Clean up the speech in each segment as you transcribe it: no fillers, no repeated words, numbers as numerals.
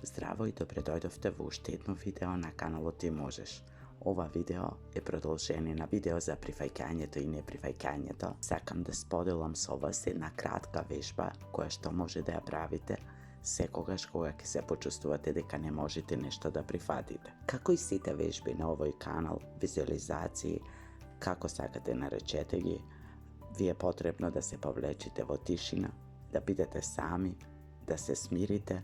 Здраво и добре дојдовте во уште едно видео на каналот Ти можеш. Ова видео е продолжение на видео за прифаќањето и неприфаќањето. Сакам да споделам со вас една кратка вежба која што може да ја правите секогаш кога ќе се почувствувате дека не можете нешто да прифатите. Како и сите вежби на овој канал, визуализации, како сакате наречете ги, ви е потребно да се повлечите во тишина, да бидете сами, да се смирите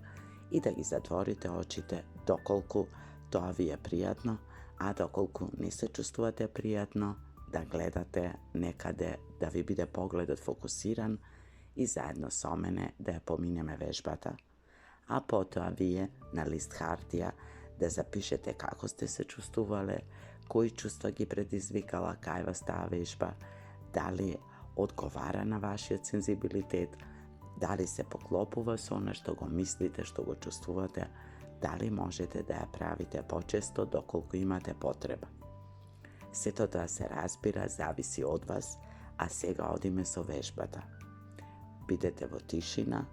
и да ги затворите очите доколку тоа ви е пријатно, а доколку не се чувствувате пријатно, да гледате некаде, да ви биде погледот фокусиран и заедно со мене да ја поминеме вежбата, а потоа вие на лист хартија да запишете како сте се чувствувале, кои чувства ги предизвикала кај вас таа вежба, дали одговара на вашиот сензибилитет, дали се поклопува со она што го мислите, што го чувствувате, дали можете да ја правите почесто доколку имате потреба. Сето тоа се разбира, зависи од вас, а сега одиме со вежбата. Бидете во тишина,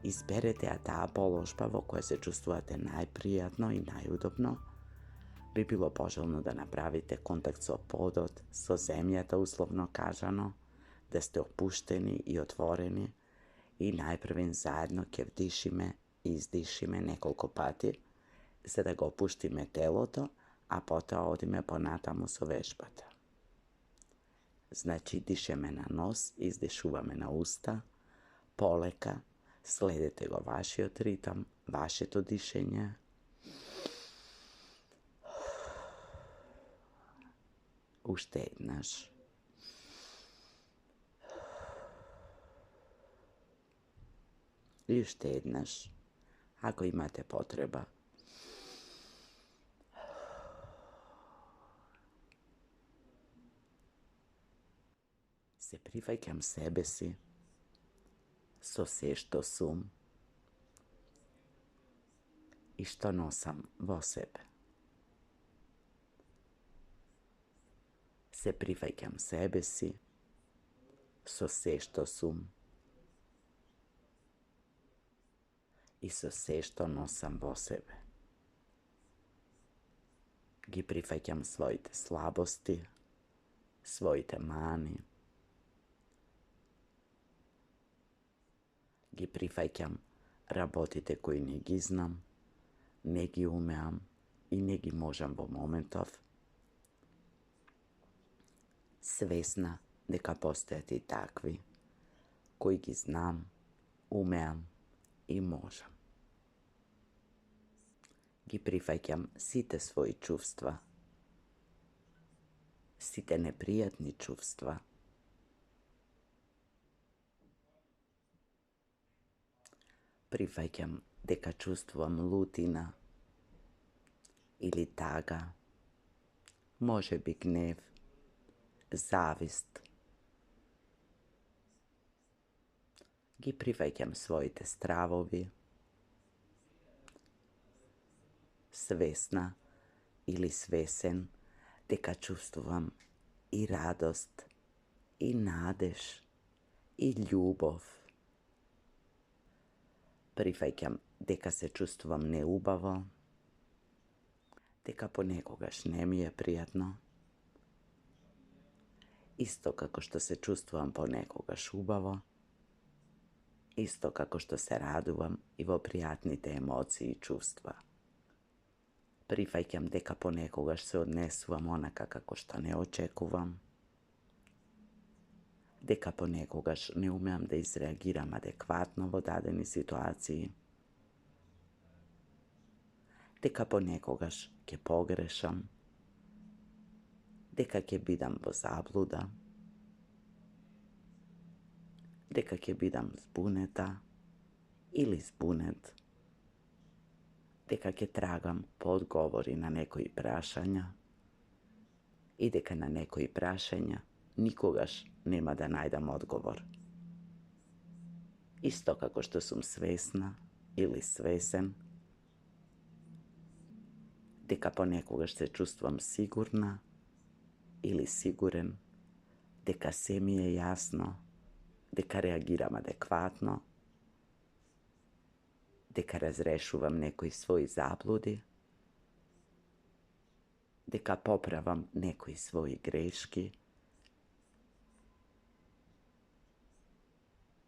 изберете ја таа положба во која се чувствувате најпријатно и најудобно. Би било пожелно да направите контакт со подот, со земјата условно кажано, да сте опуштени и отворени и најпрвен заедно ќе вдишиме и издишиме неколку пати, за да го опуштиме телото, а потоа одиме понатаму со вежбата. Значи, дишеме на нос, издишуваме на уста, полека, следете го вашиот ритам, вашето дишење. Уште еднаш. И уште еднаш, ако имате потреба. Се прифаќам себе си со се што сум и што носам во себе. Се прифаќам себе си со се што сум и со се што носам во себе. Ги прифаќам своите слабости, своите мани. Ги прифаќам работите кои не ги знам, не ги умеам и не ги можам во моментов. Свесна дека постојат и такви кои ги знам, умеам и можам. Ги прифаќам сите своји чувства, сите непријатни чувства. Прифаќам дека чувствувам лутина или тага, може би гнев, завист. Ги прифаќам своите стравови, свесна или свесен дека чувствувам и радост, и надеж, и љубов. Прифаќам дека се чувствувам неубаво, дека понекогаш не ми е пријатно, исто како што се чувствувам понекогаш убаво, исто како што се радувам и во пријатните емоции и чувства. Прифаќам дека понекогаш се однесувам онака како што не очекувам, дека понекогаш не умеам да изреагирам адекватно во дадени ситуации, дека понекогаш ќе погрешам, дека ќе бидам во заблуда, дека ќе бидам збунета или збунет, дека ќе трагам по одговори на некои прашања и дека на некои прашања никогаш нема да најдам одговор. Исто како што сум свесна или свесен дека понекогаш се чувствувам сигурна или сигурен, дека се ми е јасно, дека реагирам адекватно, дека razrešuvam nekoj svoji zabludi, дека popravam nekoj svoji greški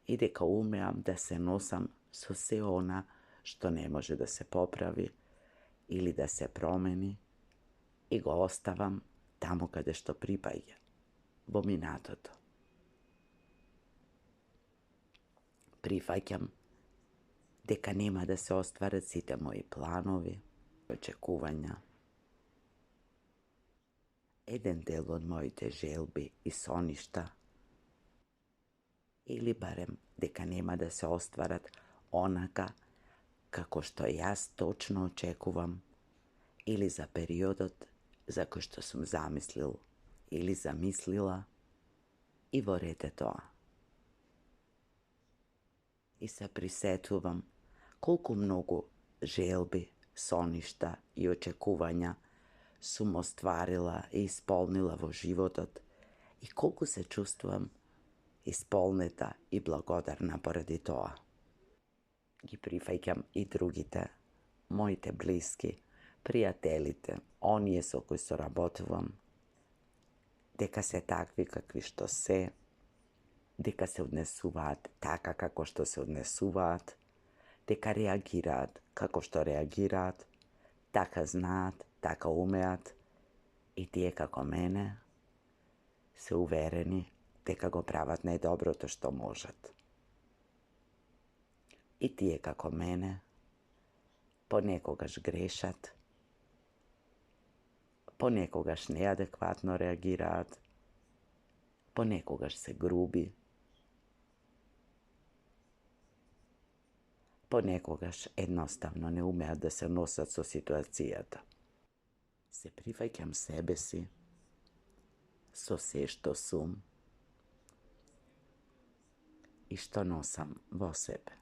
i дека umeam da se nosam so vse ona što ne može da se popravi ili da se promeni i go ostavam tamo kade što pripaje, bo mi natoto. Prihvaćam дека нема да се остварат сите мои планови, очекувања. Еден дел од моите желби и соништа, или барем дека нема да се остварат онака како што јас точно очекувам, или за периодот за кој што сум замислил или замислила, и во ред е тоа. И се присетувам колку многу желби, соништа и очекувања сум остварила и исполнила во животот и колку се чувствувам исполнета и благодарна поради тоа. Ги прифаќам и другите, моите блиски, пријателите, оние со кои соработувам, дека се такви какви што се, дека се однесуваат така како што се однесуваат, дека реагираат како што реагираат, така знаат, така умеат и тие како мене се уверени дека го прават најдоброто што можат. И тие како мене понекогаш грешат, понекогаш неадекватно реагираат, понекогаш се груби, понекогаш едноставно не умеат да се носат со ситуацијата. Се прифаќам себе си со се што сум и што носам во себе.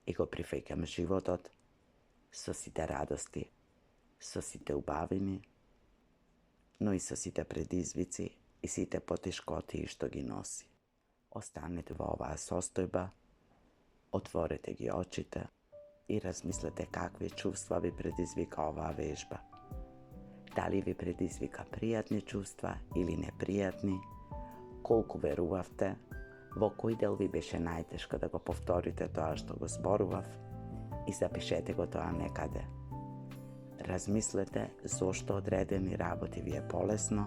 И го прифаќам животот со сите радости, со сите убавини, но и со сите предизвици и сите потешкоти што ги носи. Останете во оваа состојба, отворете ги очите и размислете какви чувства ви предизвика оваа вежба. Дали ви предизвика пријатни чувства или непријатни, колку верувавте, во кој дел ви беше најтешко да го повторите тоа што го зборував и запишете го тоа некаде. Размислете зошто одредени работи ви е полесно,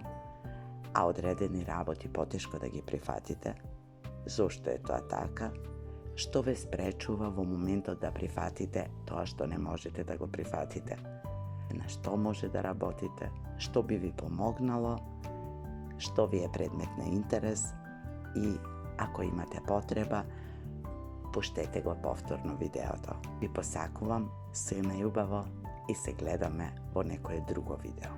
а одредени работи потешко да ги прифатите, зошто е тоа така, што ве спречува во моментот да прифатите тоа што не можете да го прифатите, на што може да работите, што би ви помогнало, што ви е предмет на интерес и ако имате потреба, пуштете го повторно видеото. Ви посакувам се најубаво и се гледаме во некое друго видео.